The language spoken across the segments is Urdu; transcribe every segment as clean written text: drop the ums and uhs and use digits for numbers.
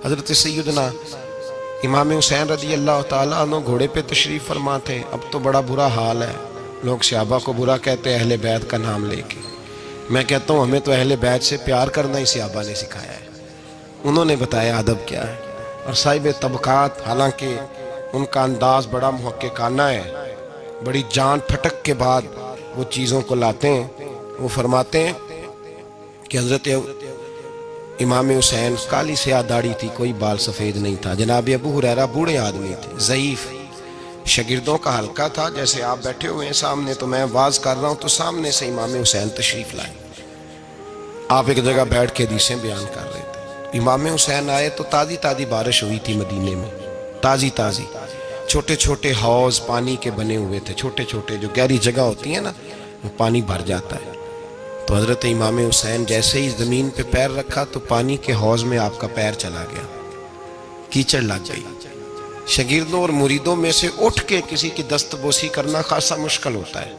حضرت سیدنا امام حسین رضی اللہ تعالیٰ عنہ گھوڑے پہ تشریف فرما تھے. اب تو بڑا برا حال ہے، لوگ صحابہ کو برا کہتے ہیں اہل بیت کا نام لے کے. میں کہتا ہوں ہمیں تو اہل بیت سے پیار کرنا ہی صحابہ نے سکھایا ہے. انہوں نے بتایا ادب کیا ہے. اور صاحب طبقات، حالانکہ ان کا انداز بڑا محققانہ ہے، بڑی جان پھٹک کے بعد وہ چیزوں کو لاتے ہیں. وہ فرماتے ہیں کہ حضرت امام حسین کالی سیاہ داڑھی تھی، کوئی بال سفید نہیں تھا. جناب ابو ہریرہ بوڑھے آدمی تھے، ضعیف، شاگردوں کا حلقہ تھا. جیسے آپ بیٹھے ہوئے ہیں سامنے تو میں واز کر رہا ہوں تو سامنے سے امام حسین تشریف لائے. آپ ایک جگہ بیٹھ کے حدیثیں بیان کر رہے تھے. امام حسین آئے تو تازی تازی بارش ہوئی تھی مدینے میں، تازی تازی. چھوٹے چھوٹے حوض پانی کے بنے ہوئے تھے، چھوٹے چھوٹے، جو گہری جگہ ہوتی ہے نا وہ پانی بھر جاتا ہے. تو حضرت امام حسین جیسے ہی زمین پہ پیر رکھا تو پانی کے حوض میں آپ کا پیر چلا گیا، کیچڑ لگ گئی. شاگردوں اور مریدوں میں سے اٹھ کے کسی کی دستبوسی کرنا خاصا مشکل ہوتا ہے.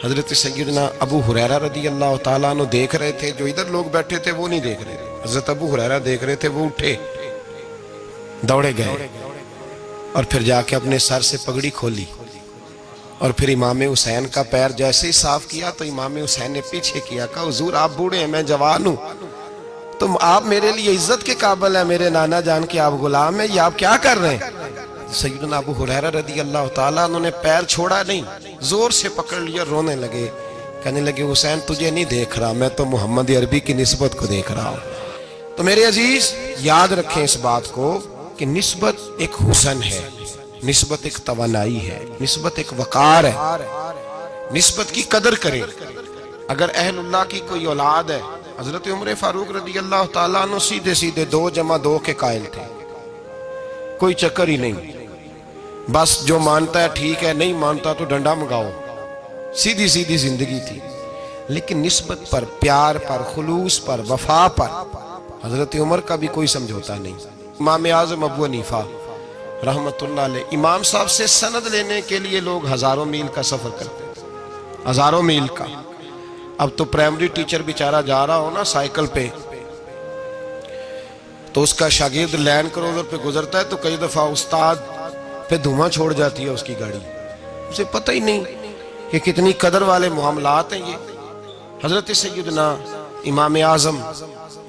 حضرت سیدنا ابو ہریرہ رضی اللہ تعالیٰ عنہ دیکھ رہے تھے، جو ادھر لوگ بیٹھے تھے وہ نہیں دیکھ رہے تھے. حضرت ابو ہریرہ دیکھ رہے تھے، وہ اٹھے، دوڑے گئے اور پھر جا کے اپنے سر سے پگڑی کھولی اور پھر امام حسین کا پیر جیسے ہی صاف کیا تو امام حسین نے پیچھے کیا، کہا حضور آپ بوڑھے ہیں، میں جوان ہوں، تم آپ میرے لیے عزت کے قابل ہیں، میرے نانا جان کے آپ غلام ہیں، یہ آپ کیا کر رہے ہیں؟ سیدنا ابو ہریرہ رضی اللہ تعالیٰ انہوں نے پیر چھوڑا نہیں، زور سے پکڑ لیا، رونے لگے، کہنے لگے حسین تجھے نہیں دیکھ رہا، میں تو محمد عربی کی نسبت کو دیکھ رہا ہوں. تو میرے عزیز یاد رکھیں اس بات کو کہ نسبت ایک حسن ہے، نسبت ایک توانائی ہے، نسبت ایک وقار ہے. نسبت کی قدر کریں. اگر اہل اللہ کی کوئی اولاد ہے، حضرت عمر فاروق رضی اللہ تعالیٰ عنہ سیدھے سیدھے 2 + 2 کے قائل تھے، کوئی چکر ہی نہیں، بس جو مانتا ہے ٹھیک ہے، نہیں مانتا تو ڈنڈا منگاؤ، سیدھی سیدھی زندگی تھی. لیکن نسبت پر، پیار پر، خلوص پر، وفا پر حضرت عمر کا بھی کوئی سمجھوتا نہیں. امام اعظم ابو حنیفہ رحمت اللہ علیہ، امام صاحب سے سند لینے کے لیے لوگ ہزاروں میل کا سفر کرتے تھے، ہزاروں میل کا. اب تو پرائمری ٹیچر بیچارہ جا رہا ہو نا سائیکل پہ تو اس کا شاگرد لینڈ کروزر پہ گزرتا ہے تو کئی دفعہ استاد پہ دھواں چھوڑ جاتی ہے اس کی گاڑی، اسے پتہ ہی نہیں کہ کتنی قدر والے معاملات ہیں یہ. حضرت سیدنا امام اعظم،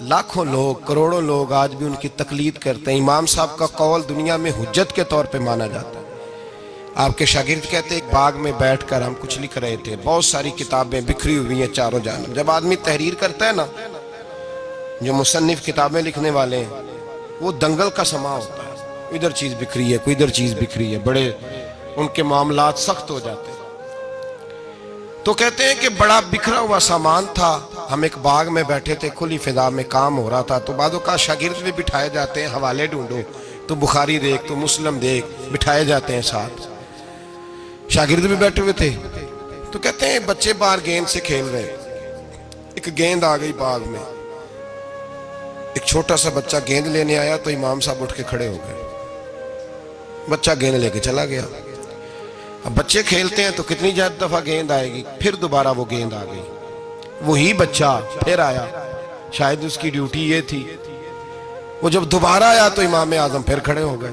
لاکھوں لوگ، کروڑوں لوگ آج بھی ان کی تقلید کرتے ہیں. امام صاحب کا قول دنیا میں حجت کے طور پہ مانا جاتا ہے. آپ کے شاگرد کہتے ایک باغ میں بیٹھ کر ہم کچھ لکھ رہے تھے، بہت ساری کتابیں بکھری ہوئی ہیں چاروں جانب. جب آدمی تحریر کرتا ہے نا، جو مصنف کتابیں لکھنے والے ہیں، وہ دنگل کا سما ہوتا ہے، ادھر چیز بکھری ہے، کوئی ادھر چیز بکھری ہے، بڑے ان کے معاملات سخت ہو جاتے ہیں. تو کہتے ہیں کہ بڑا بکھرا ہوا سامان تھا، ہم ایک باغ میں بیٹھے تھے، کھلی فضا میں کام ہو رہا تھا. تو بعض اوقات شاگرد بھی بٹھائے جاتے ہیں، حوالے ڈھونڈو تو بخاری دیکھ، تو مسلم دیکھ، بٹھائے جاتے ہیں ساتھ. شاگرد بھی بیٹھے ہوئے تھے. تو کہتے ہیں بچے باہر گیند سے کھیل رہے، ایک گیند آ گئی باغ میں، ایک چھوٹا سا بچہ گیند لینے آیا تو امام صاحب اٹھ کے کھڑے ہو گئے، بچہ گیند لے کے چلا گیا. اب بچے کھیلتے ہیں تو کتنی دفعہ گیند آئے گی، پھر دوبارہ وہ گیند آ گئی، وہی بچہ پھر آیا، شاید اس کی ڈیوٹی یہ تھی. وہ جب دوبارہ آیا تو امام اعظم پھر کھڑے ہو گئے.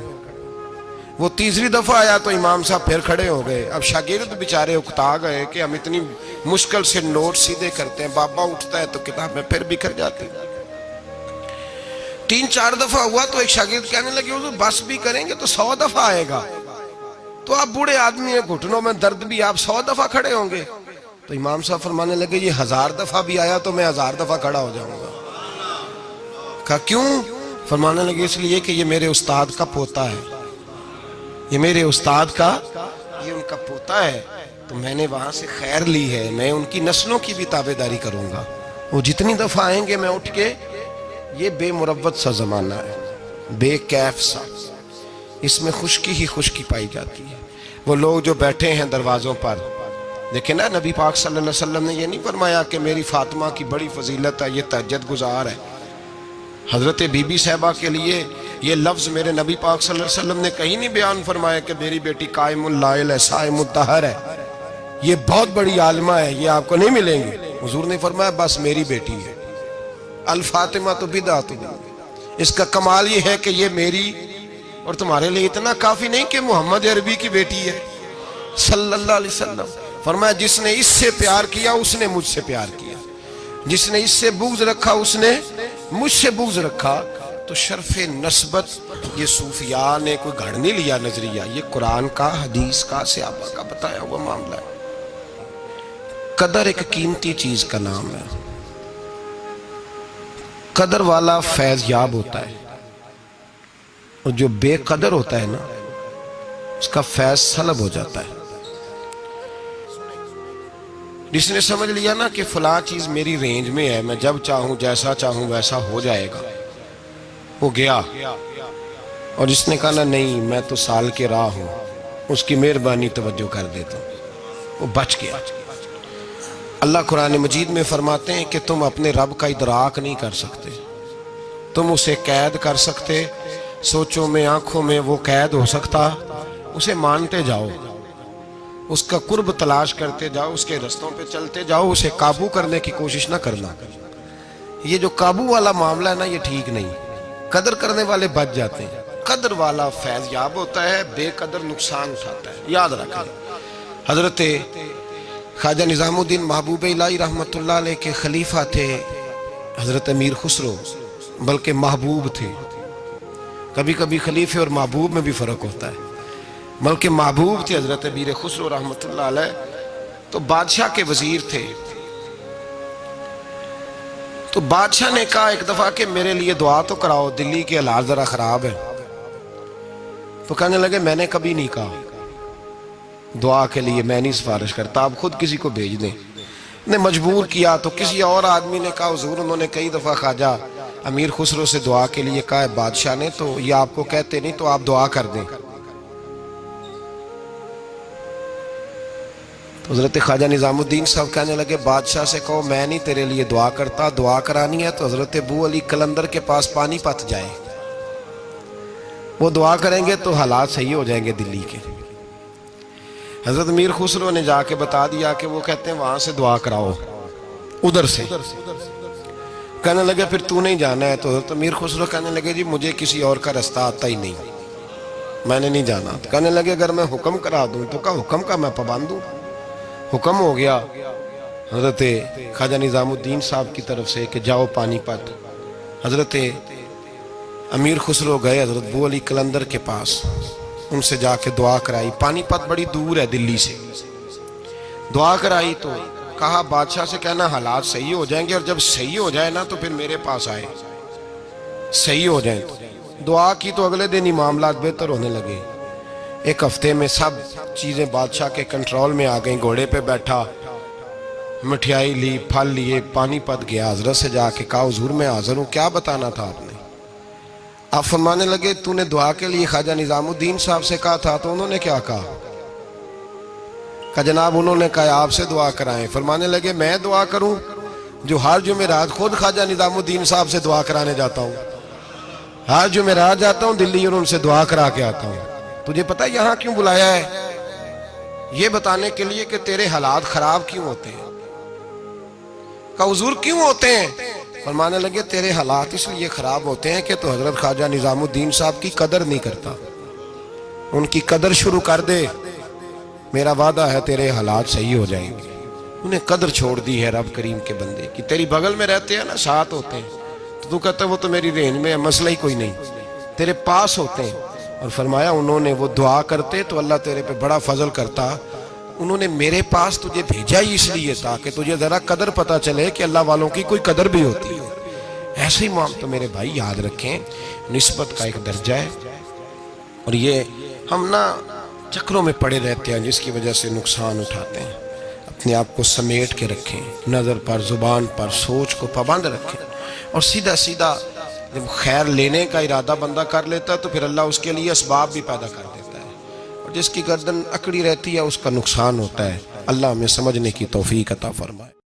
وہ تیسری دفعہ آیا تو امام صاحب پھر کھڑے ہو گئے. اب شاگرد بیچارے اکتا گئے کہ ہم اتنی مشکل سے نوٹ سیدھے کرتے ہیں، بابا اٹھتا ہے تو کتاب میں پھر بکھر جاتی. 3-4 دفعہ ہوا تو ایک شاگرد کہنے لگے حضور بس بھی کریں گے تو 100 دفعہ آئے گا، تو آپ بوڑھے آدمی ہیں، گھٹنوں میں درد بھی، آپ 100 دفعہ کھڑے ہوں گے. تو امام صاحب فرمانے لگے یہ 1000 دفعہ بھی آیا تو میں 1000 دفعہ کھڑا ہو جاؤں گا. کہا کیوں؟ فرمانے لگے اس لیے کہ یہ میرے استاد کا پوتا ہے، یہ میرے استاد کا، یہ ان کا پوتا ہے، تو میں نے وہاں سے خیر لی ہے، میں ان کی نسلوں کی بھی تابعداری کروں گا. وہ جتنی دفعہ آئیں گے میں اٹھ کے، یہ بے مروت سا زمانہ ہے، بے کیف سا، اس میں خشکی ہی خشکی پائی جاتی ہے. وہ لوگ جو بیٹھے ہیں دروازوں پر، دیکھیں نا نبی پاک صلی اللہ علیہ وسلم نے یہ نہیں فرمایا کہ میری فاطمہ کی بڑی فضیلت ہے، یہ تہجد گزار ہے. حضرت بی بی صاحبہ کے لیے یہ لفظ میرے نبی پاک صلی اللہ علیہ وسلم نے کہیں نہیں بیان فرمایا کہ میری بیٹی قائم اللائل ہے، صائم الدہر ہے، یہ بہت بڑی عالمہ ہے، یہ آپ کو نہیں ملیں گے. حضور نے فرمایا بس میری بیٹی ہے. الفاطمہ تو بدعت، اس کا کمال یہ ہے کہ یہ میری اور تمہارے لیے اتنا کافی نہیں کہ محمد عربی کی بیٹی ہے صلی اللہ علیہ وسلم. فرمایا جس نے اس سے پیار کیا اس نے مجھ سے پیار کیا، جس نے اس سے بغض رکھا اس نے مجھ سے بغض رکھا. تو شرف نسبت یہ صوفیاء نے کوئی گھڑ نہیں لیا نظریہ، یہ قرآن کا، حدیث کا، صحابہ کا بتایا ہوا معاملہ ہے. قدر ایک قیمتی چیز کا نام ہے. قدر والا فیض یاب ہوتا ہے، اور جو بے قدر ہوتا ہے نا اس کا فیض سلب ہو جاتا ہے. جس نے سمجھ لیا نا کہ فلاں چیز میری رینج میں ہے، میں جب چاہوں جیسا چاہوں ویسا ہو جائے گا، وہ گیا. اور جس نے کہا نا نہیں میں تو سال کے راہ ہوں، اس کی مہربانی توجہ کر دیتا ہوں، وہ بچ گیا. اللہ قرآن مجید میں فرماتے ہیں کہ تم اپنے رب کا ادراک نہیں کر سکتے، تم اسے قید کر سکتے، سوچوں میں آنکھوں میں وہ قید ہو سکتا. اسے مانتے جاؤ، اس کا قرب تلاش کرتے جاؤ، اس کے رستوں پہ چلتے جاؤ، اسے قابو کرنے کی کوشش نہ کرنا. یہ جو قابو والا معاملہ ہے نا یہ ٹھیک نہیں. قدر کرنے والے بچ جاتے ہیں. قدر والا فیض یاب ہوتا ہے، بے قدر نقصان اٹھاتا ہے. یاد رکھیں حضرت خواجہ نظام الدین محبوب الہی رحمۃ اللہ علیہ کے خلیفہ تھے حضرت امیر خسرو، بلکہ محبوب تھے. کبھی کبھی خلیفے اور محبوب میں بھی فرق ہوتا ہے. بلکہ محبوب تھے حضرت امیر خسرو رحمۃ اللہ علیہ. تو بادشاہ کے وزیر تھے. تو بادشاہ نے کہا ایک دفعہ کہ میرے لیے دعا تو کراؤ، دلی کے حالات ذرا خراب ہے. تو کہنے لگے میں نے کبھی نہیں کہا دعا کے لیے، میں نہیں سفارش کرتا، آپ خود کسی کو بھیج دیں. نے مجبور کیا تو کسی اور آدمی نے کہا حضور انہوں نے کئی دفعہ خواجہ امیر خسرو سے دعا کے لیے کہا ہے بادشاہ نے، تو یہ آپ کو کہتے نہیں، تو آپ دعا کر دیں. تو حضرت خواجہ نظام الدین صاحب کہنے لگے بادشاہ سے کہو میں نہیں تیرے لیے دعا کرتا، دعا کرانی ہے تو حضرت ابو علی قلندر کے پاس پانی پت جائے، وہ دعا کریں گے تو حالات صحیح ہو جائیں گے دلی کے. حضرت امیر خسرو نے جا کے بتا دیا کہ وہ کہتے ہیں وہاں سے دعا کراؤ، ادھر سے. کہنے لگے پھر تو نہیں جانا ہے. تو حضرت امیر خسرو کہنے لگے جی مجھے کسی اور کا رستہ آتا ہی نہیں، میں نے نہیں جانا. کہنے لگے اگر میں حکم کرا دوں تو کہا حکم کا میں پابند ہوں. حکم ہو گیا حضرت خواجہ نظام الدین صاحب کی طرف سے کہ جاؤ پانی پت. حضرت امیر خسرو گئے حضرت ابو علی قلندر کے پاس، ان سے جا کے دعا کرائی. پانی پت بڑی دور ہے دلی سے. دعا کرائی تو کہا بادشاہ سے کہنا حالات صحیح ہو جائیں گے، اور جب صحیح ہو جائے نا تو پھر میرے پاس آئے، صحیح ہو جائیں. دعا کی تو اگلے دن ہی معاملات بہتر ہونے لگے. ایک ہفتے میں سب چیزیں بادشاہ کے کنٹرول میں آ گئیں. گھوڑے پہ بیٹھا، مٹھائی لی، پھل لیے، پانی پت گیا. حضرت سے جا کے کہا حضور میں حاضر ہوں، کیا بتانا تھا آپ نے؟ آپ فرمانے لگے تو نے دعا کے لیے خواجہ نظام الدین صاحب سے کہا تھا، تو انہوں نے کیا کہا؟ کہ جناب انہوں نے کہا آپ سے دعا کرائیں. فرمانے لگے میں دعا کروں جو ہر جمعرات خود خواجہ نظام الدین صاحب سے دعا کرانے جاتا ہوں، ہر جمعرات جاتا ہوں دلی اور ان سے دعا کرا کے آتا ہوں. تجھے پتہ یہاں کیوں بلایا ہے؟ یہ بتانے کے لیے کہ تیرے حالات خراب کیوں ہوتے ہیں. کہا حضور کیوں ہوتے ہیں؟ فرمانے لگے تیرے حالات اس لیے خراب ہوتے ہیں کہ تو حضرت خواجہ نظام الدین صاحب کی قدر نہیں کرتا. ان کی قدر شروع کر دے، میرا وعدہ ہے تیرے حالات صحیح ہو جائیں گے. انہیں قدر چھوڑ دی ہے رب کریم کے بندے کی. تیری بغل میں رہتے ہیں نا، ساتھ ہوتے ہیں، تو کہتا ہے وہ تو میری رینج میں ہے، مسئلہ ہی کوئی نہیں، تیرے پاس ہوتے ہیں. اور فرمایا انہوں نے وہ دعا کرتے تو اللہ تیرے پہ بڑا فضل کرتا. انہوں نے میرے پاس تجھے بھیجا ہی اس لیے تاکہ تجھے ذرا قدر پتہ چلے کہ اللہ والوں کی کوئی قدر بھی ہوتی ہے. ایسے ہی معاملہ تو میرے بھائی یاد رکھیں، نسبت کا ایک درجہ ہے. اور یہ ہم نا چکروں میں پڑے رہتے ہیں جس کی وجہ سے نقصان اٹھاتے ہیں. اپنے آپ کو سمیٹ کے رکھیں، نظر پر، زبان پر، سوچ کو پابند رکھیں. اور سیدھا سیدھا جب خیر لینے کا ارادہ بندہ کر لیتا ہے تو پھر اللہ اس کے لیے اسباب بھی پیدا کر دیتا ہے. اور جس کی گردن اکڑی رہتی ہے اس کا نقصان ہوتا ہے. اللہ ہمیں سمجھنے کی توفیق عطا فرمائے.